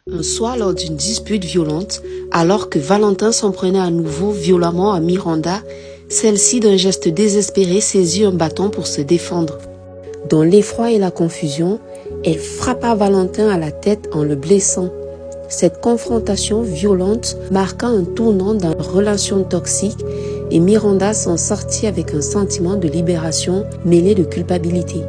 Un soir, lors d'une dispute violente, alors que Valentin s'en prenait à nouveau violemment à Miranda, celle-ci, d'un geste désespéré, saisit un bâton pour se défendre. Dans l'effroi et la confusion, elle frappa Valentin à la tête en le blessant. Cette confrontation violente marqua un tournant dans leur relation toxique et Miranda s'en sortit avec un sentiment de libération mêlé de culpabilité.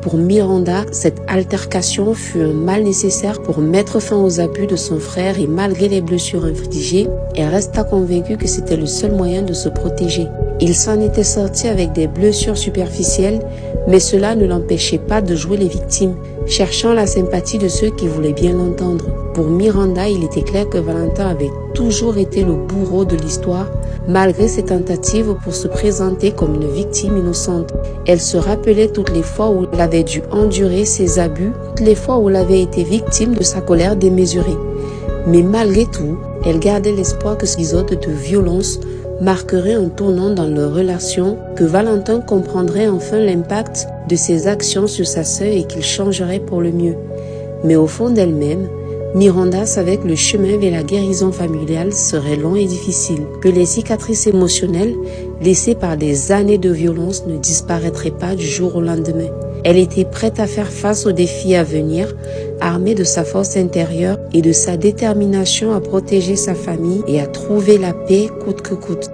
Pour Miranda, cette altercation fut un mal nécessaire pour mettre fin aux abus de son frère et malgré les blessures infligées, elle resta convaincue que c'était le seul moyen de se protéger. Il s'en était sorti avec des blessures superficielles, mais cela ne l'empêchait pas de jouer les victimes, cherchant la sympathie de ceux qui voulaient bien l'entendre. Pour Miranda, il était clair que Valentin avait toujours été le bourreau de l'histoire, malgré ses tentatives pour se présenter comme une victime innocente. Elle se rappelait toutes les fois où elle avait dû endurer ses abus, toutes les fois où elle avait été victime de sa colère démesurée. Mais malgré tout, elle gardait l'espoir que cet épisode de violence marquerait un tournant dans leur relation, que Valentin comprendrait enfin l'impact de ses actions sur sa sœur et qu'il changerait pour le mieux. Mais au fond d'elle-même, Miranda savait que le chemin vers la guérison familiale serait long et difficile, que les cicatrices émotionnelles laissées par des années de violence ne disparaîtraient pas du jour au lendemain. Elle était prête à faire face aux défis à venir, armée de sa force intérieure et de sa détermination à protéger sa famille et à trouver la paix coûte que coûte.